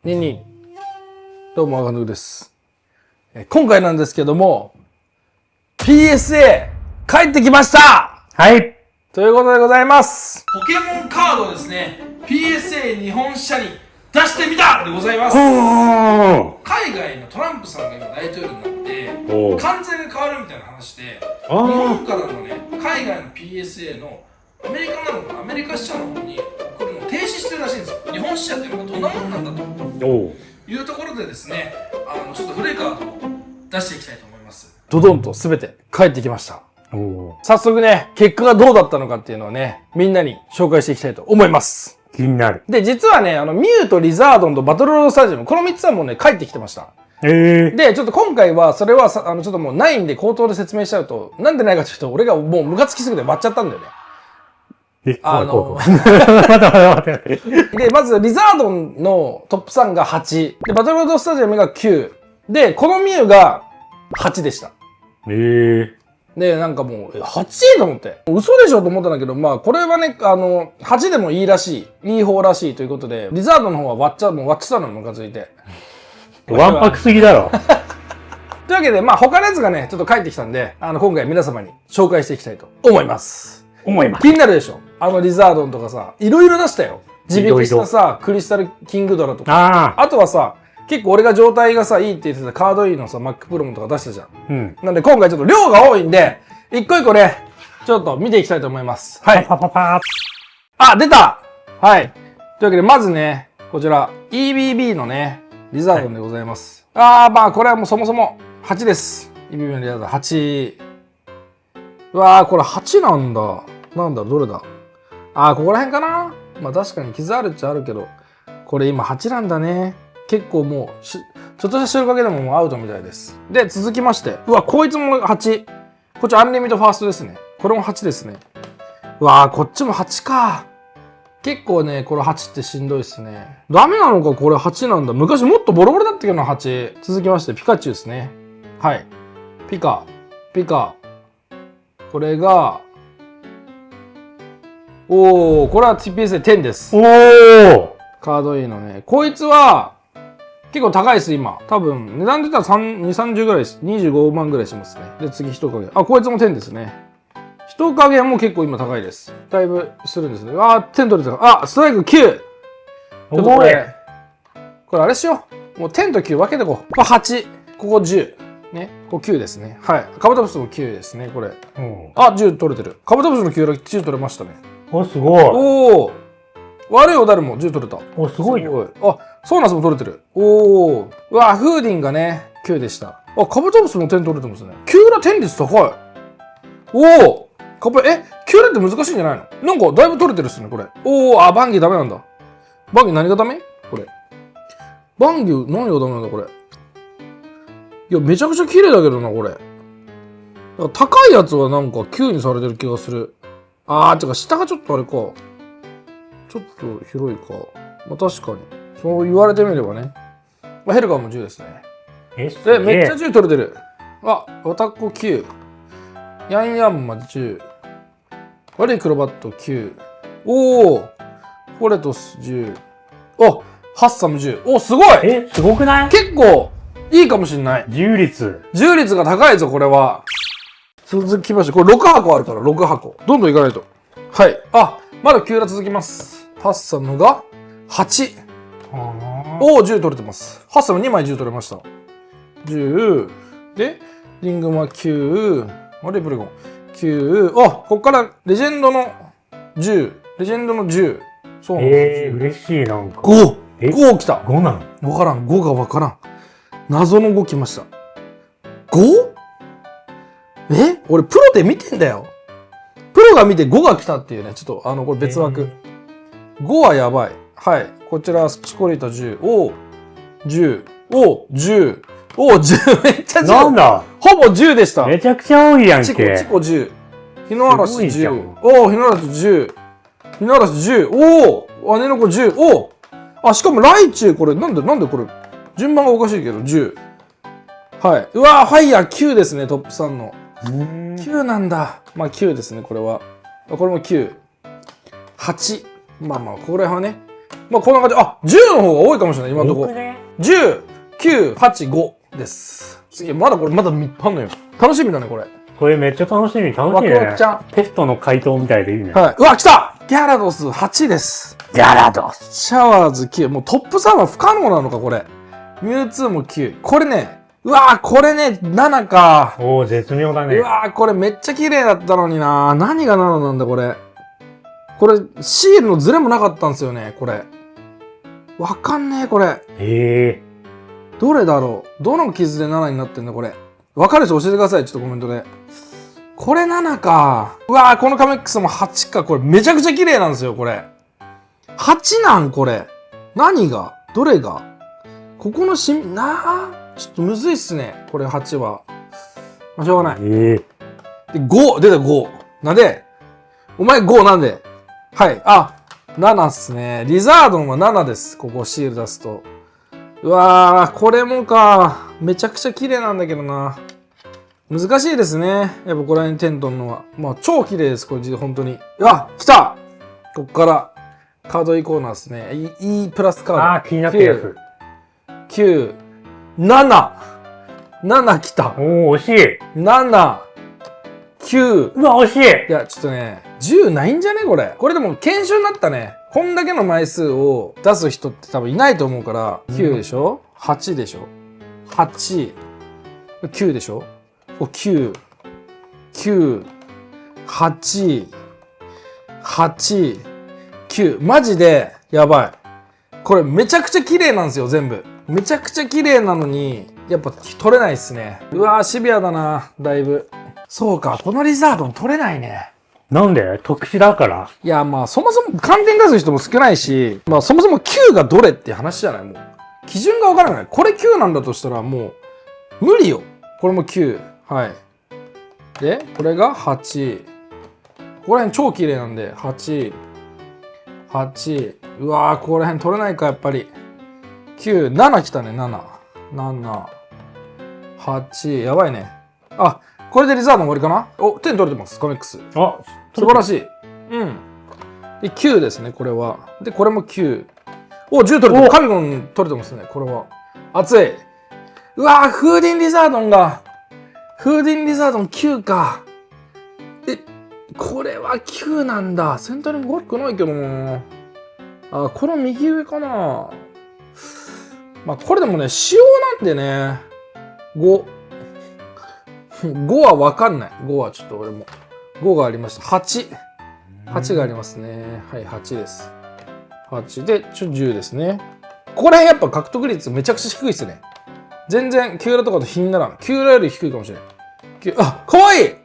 ニンニン。どうも、赤野です。今回なんですけども、PSA 帰ってきました。はい。ということでございます。ポケモンカードをですね、PSA 日本支社に出してみたでございます。海外のトランプさんが今大統領になって、関税が変わるみたいな話で、日本からのね、海外の PSA のアメリカなのかな、アメリカ支社の方に送るのを停止してるらしいんですよ。日本支社っていうのがどんなもんなんだというところでですね、ちょっと古いカードを出していきたいと思います。ドドンと全て帰ってきました。早速ね、結果がどうだったのかっていうのをね、みんなに紹介していきたいと思います。気になる。で、実はね、ミュウとリザードンとバトルロードスタジアム、この3つはもうね、帰ってきてました。で、ちょっと今回は、それはちょっともうないんで口頭で説明しちゃうと、なんでないかというと、俺がもうムカつきすぎて割っちゃったんだよね。待て。で、まず、リザードンのトップ3が8。で、バトルロードスタジアムが9。で、このミュウが8でした。で、なんかもう、8と思って。嘘でしょと思ったんだけど、まあ、これはね、8でもいいらしい。いい方らしいということで、リザードンの方は割っちゃったの、ムカついて。わんぱくすぎだろ。というわけで、まあ、他のやつがね、ちょっと帰ってきたんで、今回皆様に紹介していきたいと思います。気になるでしょ？リザードンとかさ、いろいろ出したよ。地引きしたさ、クリスタルキングドラとか。あとはさ、結構俺が状態がさ、いいって言ってたカードイーのさ、Mac Pro もとか出したじゃん。なんで今回ちょっと量が多いんで、一個一個ね、ちょっと見ていきたいと思います。はい。あ、出た！はい。というわけで、まずね、こちら、EBB のね、リザードンでございます。まあ、これはもうそもそも8です。EBB のリザードン8。うわこれ8なんだ。なんだ、どれだ？ここら辺かな？まあ確かに傷あるっちゃあるけど、これ今8なんだね。結構もう、ちょっとした収穫でももうアウトみたいです。で、続きまして。うわ、こいつも8。こっちアンリミットファーストですね。これも8ですね。うわこっちも8か。結構ね、これ8ってしんどいっすね。ダメなのか、これ8なんだ。昔もっとボロボロだったけどな、8。続きまして、ピカチュウですね。はい。ピカ。これが、これは PSA10 です。カードいいのね。こいつは、結構高いです、今。多分、値段で言ったら2、30ぐらいです。25万ぐらいしますね。で、次、人影。こいつも10ですね。人影も結構今高いです。だいぶするんですね。10取れた。ストライク9！ちょっとこれあれしよう。もう10と9分けてこう。これ8。ここ10。ね。ここ9ですね。はい。カブトムシも9ですね、これ。10取れてる。カブトムシの9取れましたね。すごい。悪いおだるも10取れた。すごいよ。ソーナスも取れてる。うわ、フーディンがね、9でした。カブトムシも10取れてますね。キューラ10率高い。キューラって難しいんじゃないの？なんかだいぶ取れてるっすね、これ。バンギーダメなんだ。バンギー何がダメ？これ。バンギー何がダメなんだ、これ。いや、めちゃくちゃ綺麗だけどな、これ。高いやつはなんか9にされてる気がする。てか下がちょっとあれか。ちょっと広いか。まあ確かに。そう言われてみればね。ヘルガーも10ですね。めっちゃ10取れてる。ワタコ9。ヤンヤンマ10。悪いクロバット9。フォレトス10。ハッサム10。すごい！すごくない？結構いいかもしんない。重率が高いぞ、これは。続きまして、これ6箱あるから、6箱。どんどんいかないと。はい。まだ9ラ続きます。ハッサムが8。10取れてます。ハッサム2枚10取れました。10。で、リングマ9。レプレゴン9。こっからレジェンドの10。そうなんです。嬉しい、なんか。5来た。5なの？わからん。5がわからん。謎の5来ました。5？俺プロで見てんだよ。プロが見て5が来たっていうね。ちょっとこれ別枠。5はやばい。はい。こちらスチコリータ10。10。10。めっちゃ10。なんだ？ほぼ10でした。めちゃくちゃ多いやんけ。チコ10。日の嵐10。日の嵐10。日の嵐10。姉の子10。しかもライチュウこれ、なんでこれ、順番がおかしいけど、10。はい。ファイヤー9ですね、トップ3の。9なんだ。まあ9ですね、これは。これも9。8。まあ、これはね、まあこんな感じ。あ、10の方が多いかもしれない、今のところ。多くね10、9、8、5です。次、まだこれ、まだ3つあんのよ。楽しみだね、これ。これめっちゃ楽しみ、楽しみワクワクねち。ゃん。テストの回答みたいでいいね。はい。うわ、来たギャラドス8です。ギャラドス。シャワーズ9。もうトップ3は不可能なのか、これ。ミュウツーも9。これね、うわー、これね、7か。おー、絶妙だね。うわー、これめっちゃ綺麗だったのにな。何が7なんだ、これ。これ、シールのズレもなかったんですよね、これ。わかんねえ、これ。えどれだろう。どの傷で7になってんだ、これ。わかる人教えてください、ちょっとコメントで。これ7か。うわー、このカメックスも8か。これめちゃくちゃ綺麗なんですよ、これ。8なんこれ。何がどれがここのちょっとむずいっすね。これ8は。まあ、しょうがない。で、5! 出た5。なんでお前5なんではい。あ、7っすね。リザードンは7です。ここシール出すと。うわー、これもか。めちゃくちゃ綺麗なんだけどな。難しいですね。やっぱここら辺テントンのは。まあ、超綺麗です。これ、本当に。あ、来たこっから、カードイコーナーですね。E プラスカード。あー、気になってるやつ。 9、7。7来た。おー、惜しい。7、9。うわ、惜しい。いや、ちょっとね、10ないんじゃねこれ。これでも研修になったね。こんだけの枚数を出す人って多分いないと思うから、9でしょ ?8 でしょ ?8、9でしょ9、9、8、8、9。マジで、やばい。これめちゃくちゃ綺麗なんですよ、全部。めちゃくちゃ綺麗なのに、やっぱ取れないっすね。うわー、シビアだな、だいぶ。そうか、このリザードン取れないね。なんで特殊だから。いや、まあ、そもそも寒天出す人も少ないし、まあ、そもそも9がどれって話じゃないもう。基準がわからない。これ9なんだとしたらもう、無理よ。これも9。はい。で、これが8。ここら辺超綺麗なんで、8、8。うわー、ここら辺取れないか、やっぱり。9、7来たね、7。7、8。やばいね。あ、これでリザードン終わりかなお、点取れてます、コメックス。あ、素晴らしい。うん。で、9ですね、これは。で、これも9。お、10取れてる。カビゴン取れてますね、これは。熱い。うわー、フーディンリザードンが。フーディンリザードン9か。え、これは9なんだ。センタリング悪くないけどな。あ、この右上かな。まあ、これでもね、仕様なんでね。5。5はわかんない。5はちょっと俺も。5がありました。8。8がありますね。はい、8です。8で、10ですね。ここら辺やっぱ獲得率めちゃくちゃ低いっすね。全然、キューラとかと比にならん。キューラより低いかもしれない。あ、かわいい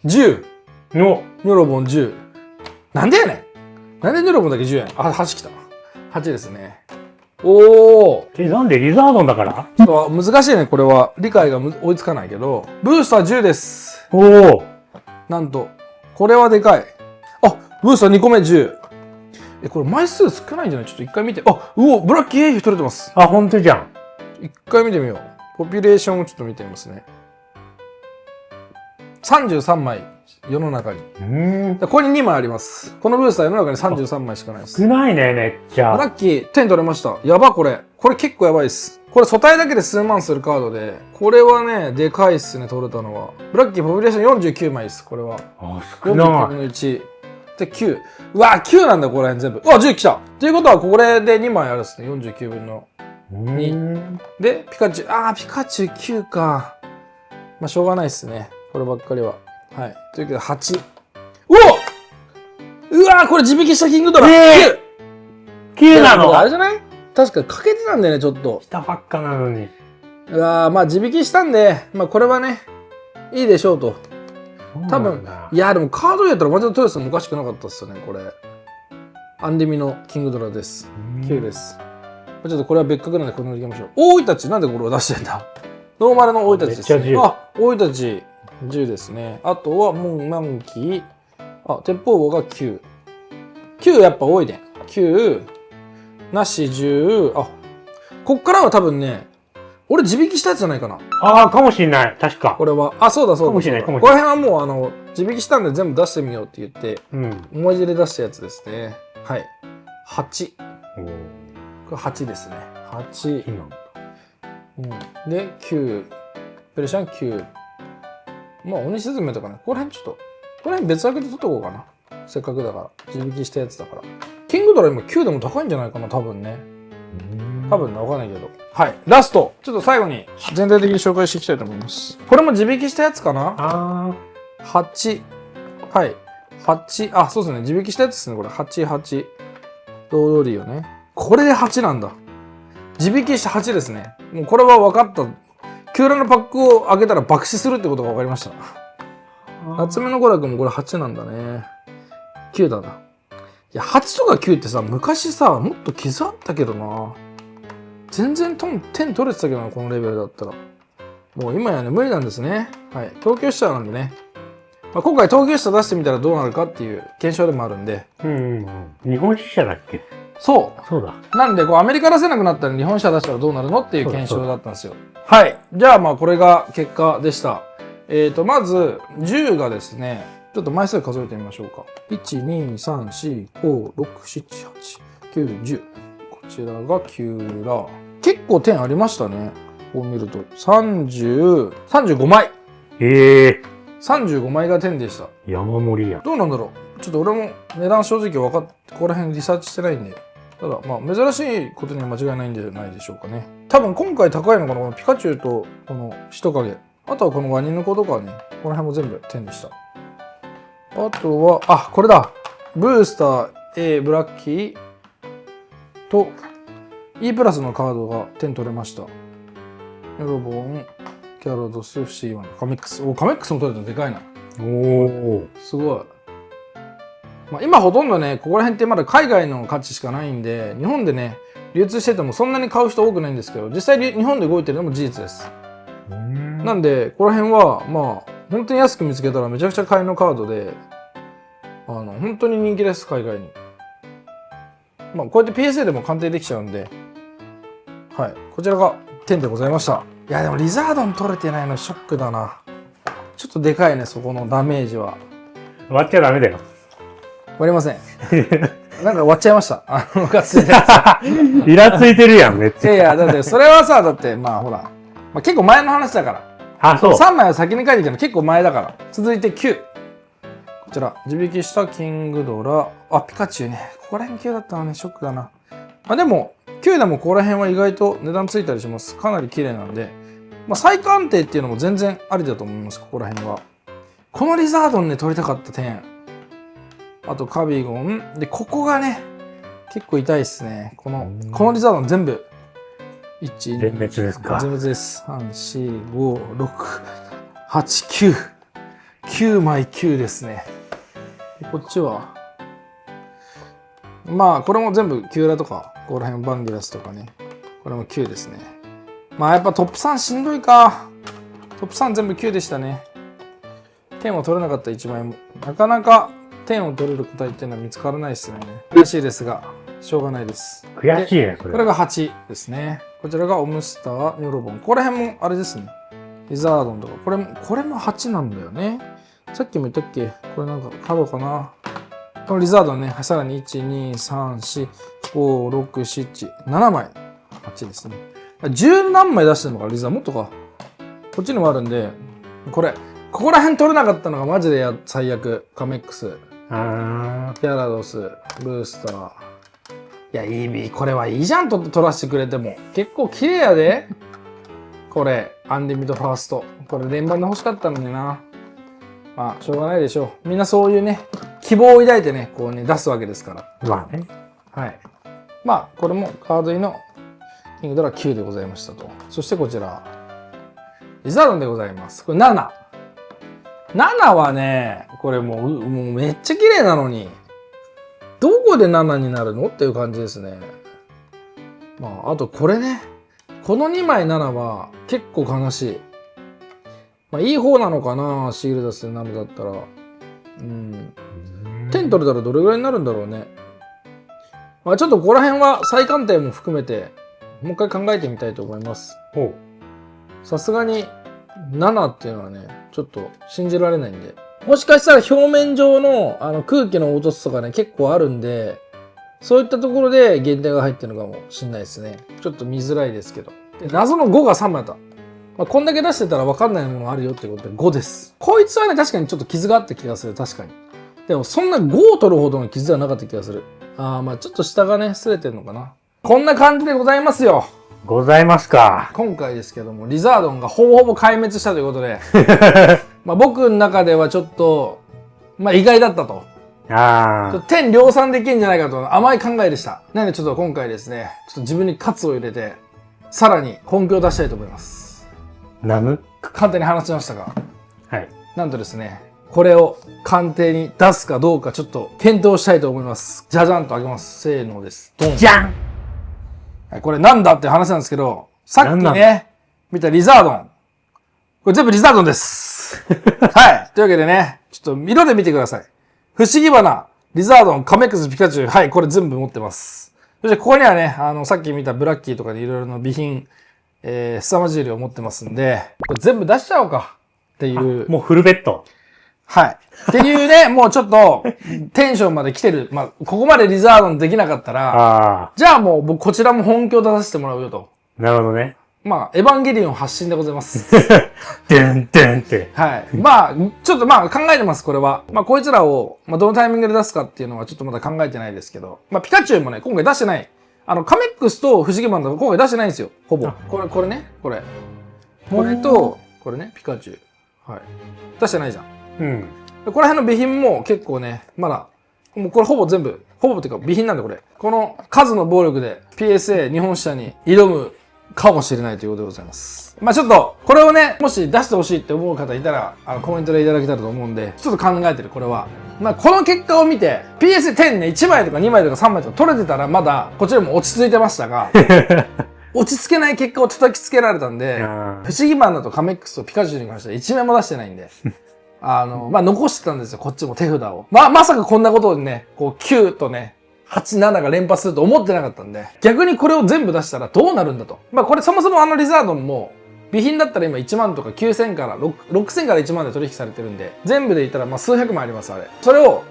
!10! の、ニョロボン10。なんでやねんなんでニョロボンだけ10やねんあ、8来た。8ですね。おー。なんでリザードンだからちょっと難しいね、これは。理解が追いつかないけど。ブースター10です。おー。なんと。これはでかい。あ、ブースター2個目10。これ枚数少ないんじゃないちょっと一回見て。あ、うお、ブラッキーエイフ取れてます。あ、ほんとじゃん。一回見てみよう。ポピュレーションをちょっと見てみますね。33枚、世の中に。ここに2枚あります。このブースター世の中に33枚しかないです。少ないね、めっちゃ。ブラッキー、点取れました。やば、これ。これ結構やばいです。これ素体だけで数万するカードで、これはね、でかいっすね、取れたのは。ブラッキー、ポピュレーション49枚です、これは。あ、少ない。49分の1。で、9。うわ、9なんだ、ここら辺全部。うわ、10来た。ということは、これで2枚あるっすね、49分の2。で、ピカチュウ。あー、ピカチュウ9か。まあ、しょうがないっすね。こればっかりは。はい。というわけで、8。うわー、これ地引きしたキングドラ。9! 9なのあれじゃない確か欠けてたんだよね、ちょっと。下ばっかなのに。うわー、まあ地引きしたんで、まあこれはね、いいでしょうと。多分、いやでもカードやったらマジでトヨスもおかしくなかったっすよね、これ。アンリミのキングドラです。9です。ちょっとこれは別格なんでこれ乗り切りましょう。大イタチ、なんでこれを出してんだノーマルの大イタチですね。あ、大イタチ10ですね。あとはモンキー。あ、鉄砲棒が9。9やっぱ多いね。9、なし10。あ、こっからは多分ね、俺地引きしたやつじゃないかな。ああ、かもしんない。確か。これは。あ、そうだそうだ。かもしれない。ここら辺はもう地引きしたんで全部出してみようって言って、うん。思い出で出したやつですね。はい。8。これ8ですね。8。今。うん、で、9。ペルシャン9。まあ、鬼スズメとかね。ここら辺ちょっと、ここら辺別枠で取っとこうかな。せっかくだから。地引きしたやつだから。キングドラ今9でも高いんじゃないかな、多分ね。多分ね、わかんないけど。はい。ラスト。ちょっと最後に全体的に紹介していきたいと思います。これも地引きしたやつかな？あ8。はい。8。あ、そうですね。地引きしたやつですね。これ。8、8。堂々りよね。これで8なんだ。地引きして8ですね。もうこれは分かった。9裏のパックを開けたら爆死するってことが分かりました。夏目の娯楽もこれ8なんだね。9だな。いや、8とか9ってさ、昔さ、もっと傷あったけどな。全然点取れてたけどな、このレベルだったら。もう今やね、無理なんですね。はい。東京支社なんでね。まあ、今回東京支社出してみたらどうなるかっていう検証でもあるんで。日本支社だっけ？そう。そうだ。なんで、こう、アメリカ出せなくなったら日本車出したらどうなるのっていう検証だったんですよ。はい。じゃあ、まあ、これが結果でした。まず、10がですね、ちょっと枚数数えてみましょうか。1、2、3、4、5、6、7、8、9、10。こちらが9ら。結構点ありましたね。こう見ると。35枚。35枚が点でした。山盛りや。どうなんだろう。ちょっと俺も値段正直ここら辺リサーチしてないんで。ただ、まあ、珍しいことには間違いないんじゃないでしょうかね。多分今回高いのがこのピカチュウとこの人影。あとはこのワニの子とかはね、この辺も全部点でした。あとは、あ、これだ。ブースター A ブラッキーと E プラスのカードが点取れました。ヨロボン、キャロドス、フシーワン、カメックス。お、カメックスも取れたのでかいな。すごい。まあ、今ほとんどね、ここら辺ってまだ海外の価値しかないんで、日本でね、流通しててもそんなに買う人多くないんですけど、実際日本で動いてるのも事実です。なんで、ここら辺は、まあ、本当に安く見つけたらめちゃくちゃ買いのカードで、本当に人気です、海外に。まあ、こうやって PSA でも鑑定できちゃうんで、はい。こちらが10でございました。いや、でもリザードン取れてないのショックだな。ちょっとでかいね、そこのダメージは。割っちゃダメだよ。割りません。なんか終わっちゃいました。ムカついてる。イラついてるやん、めっちゃ。いやいや、だってそれはさ、だってまあほら、まあ、結構前の話だから。あ、そう。3枚は先に書いてきたの結構前だから。続いて9。こちら、地引きしたキングドラ。あ、ピカチュウね。ここら辺9だったのね、ショックだな。まあでも、9でもここら辺は意外と値段ついたりします。かなり綺麗なんで。まあ再鑑定っていうのも全然ありだと思います、ここら辺は。このリザードンね、取りたかった点。あとカビゴン。で、ここがね、結構痛いっすね。このリザードン全部。1、全滅ですか。全滅です。3、4、5、6、8、9。9枚9ですね。でこっちは。まあ、これも全部9裏とか、ここら辺バンギラスとかね。これも9ですね。まあ、やっぱトップ3しんどいか。トップ3全部9でしたね。点を取れなかった1枚も。なかなか点を取れる答えっていうのは見つからないですね。悔しいですが、しょうがないです。悔しいね、これ。これが8ですね。こちらがオムスター、ニョロボン。ここら辺もあれですね。リザードンとか。これも8なんだよね。さっきも言ったっけ？これなんか角かな。このリザードンね、さらに1、2、3、4、5、6、7、7枚。8ですね。10何枚出してるのか、リザードン。もっとか。こっちにもあるんで、ここら辺取れなかったのがマジで最悪。カメックス。キャラドス、ブースター。いや、EB、これはいいじゃん、取らせてくれても。結構綺麗やで。これ、アンリミットファースト。これ連番で欲しかったのにな。まあ、しょうがないでしょう。みんなそういうね、希望を抱いてね、こうね、出すわけですから。まあね。はい。まあ、これもカード入りのキングドラ9でございましたと。そしてこちら、リザードンでございます。これ7。7はね、これもうめっちゃ綺麗なのに、どこで7になるのっていう感じですね。まあ、あとこれね。この2枚7は結構悲しい。まあ、いい方なのかな、シールダスで7だったら。点取れたらどれぐらいになるんだろうね。まあ、ちょっとここら辺は再鑑定も含めて、もう一回考えてみたいと思います。さすがに7っていうのはね、ちょっと信じられないんで。もしかしたら表面上の空気の落とすとかね、結構あるんで、そういったところで減点が入ってるのかもしれないですね。ちょっと見づらいですけど。で謎の5が3枚だった。まあ、こんだけ出してたら分かんないものあるよってことで5です。こいつはね、確かにちょっと傷があった気がする。確かに。でもそんな5を取るほどの傷はなかった気がする。まあちょっと下がね、擦れてるのかな。こんな感じでございますよ。ございますか。今回ですけども、リザードンがほぼほぼ壊滅したということで、まあ僕の中ではちょっと、まあ意外だったと。点量産できるんじゃないかと甘い考えでした。なのでちょっと今回ですね、ちょっと自分に喝を入れて、さらに本気を出したいと思います。簡単に話しましたが、はい。なんとですね、これを鑑定に出すかどうかちょっと検討したいと思います。じゃじゃんとあげます。せーのです。ドン。じゃん。はい、これなんだって話なんですけど、さっきね、見たリザードン。これ全部リザードンです。はい。というわけでね、ちょっと色で見てください。不思議花、リザードン、カメックス、ピカチュウ。はい、これ全部持ってます。そしてここにはね、さっき見たブラッキーとかでいろいろな備品、凄まじい量持ってますんで、これ全部出しちゃおうかっていう。もうフルベッド。はい。っていうね、もうちょっと、テンションまで来てる。まあ、ここまでリザードンできなかったら、じゃあもう僕こちらも本気を出させてもらうよと。なるほどね。まあ、エヴァンゲリオン発信でございます。でんでんって。はい。まあ、ちょっとまあ考えてます、これは。まあ、こいつらを、まあ、どのタイミングで出すかっていうのはちょっとまだ考えてないですけど。まあ、ピカチュウもね、今回出してない。カメックスと不思議マンとか今回出してないんですよ。ほぼ。これね、これ。これと、これね、ピカチュウ。はい。出してないじゃん。うん。ここら辺の備品も結構ね、まだ、もうこれほぼ全部、ほぼっていうか備品なんでこれ。この数の暴力で PSA 日本支社に挑むかもしれないということでございます。まあちょっと、これをね、もし出してほしいって思う方いたら、コメントでいただけたらと思うんで、ちょっと考えてる、これは。まあこの結果を見て、PSA10 ね、1枚とか2枚とか3枚とか取れてたらまだ、こちらも落ち着いてましたが、落ち着けない結果を叩きつけられたんで、不思議マンだとカメックスとピカチュウに関しては1枚も出してないんで、まあ残してたんですよ、こっちも手札を。まさかこんなことにね、こう9とね、8、7が連発すると思ってなかったんで、逆にこれを全部出したらどうなるんだと。まあこれそもそもリザードンも、備品だったら今1万とか9000から6000から1万で取引されてるんで、全部で言ったらまあ数百万あります、あれ。それを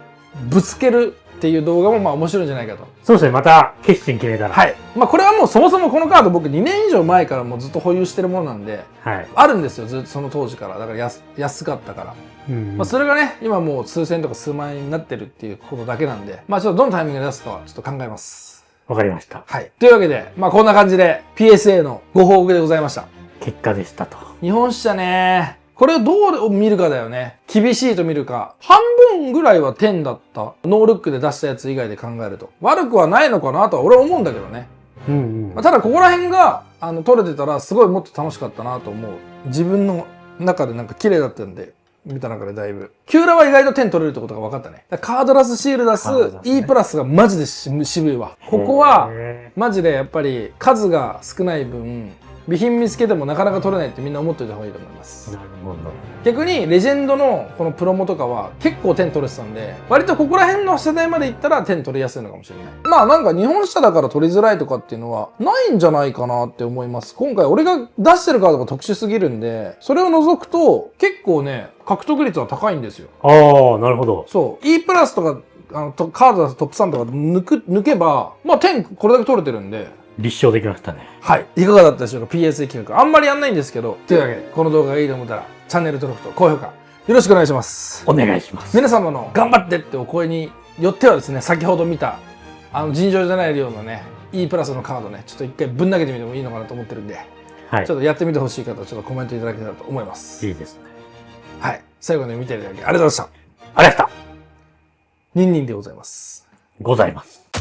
ぶつけるっていう動画もまあ面白いんじゃないかと。そうですね、また決心決めたら。はい。まあこれはもうそもそもこのカード僕2年以上前からもうずっと保有してるものなんで、はい。あるんですよ、ずっとその当時から。だから安かったから。まあそれがね、今もう数千とか数万円になってるっていうことだけなんで、まあちょっとどのタイミングで出すかはちょっと考えます。わかりました。はい。というわけで、まあこんな感じで PSA のご報告でございました。結果でしたと。日本支社ね、これをどう見るかだよね。厳しいと見るか。半分ぐらいは10だった。ノールックで出したやつ以外で考えると。悪くはないのかなとは俺は思うんだけどね。まあ、ただここら辺が取れてたらすごいもっと楽しかったなと思う。自分の中でなんか綺麗だったんで。見た中でだいぶ。キューラは意外と点取れるってことが分かったね。カードラスシールダス、E プラスがマジで渋いわ。ここは、マジでやっぱり数が少ない分、備品見つけてもなかなか取れないってみんな思っておいた方がいいと思います。なるほど。逆にレジェンドのこのプロモとかは結構点取れてたんで、割とここら辺の世代までいったら点取りやすいのかもしれない。まあなんか日本車だから取りづらいとかっていうのはないんじゃないかなって思います。今回俺が出してるカードが特殊すぎるんで、それを除くと結構ね、獲得率は高いんですよ。ああ、なるほど。そう。E プラスとか、カードだとトップ3とか抜けば、まあ点これだけ取れてるんで、立証できましたね。はい。いかがだったでしょうか ?PSA 企画。あんまりやんないんですけど。というわけで、この動画がいいと思ったら、チャンネル登録と高評価、よろしくお願いします。お願いします。皆様の頑張ってってお声によってはですね、先ほど見た、尋常じゃない量のね、E プラスのカードね、ちょっと一回ぶん投げてみてもいいのかなと思ってるんで、はい。ちょっとやってみてほしい方は、ちょっとコメントいただけたらと思います。いいですね。はい。最後まで見ていただきありがとうございました。ありがとうございました。ニンニンでございます。ございます。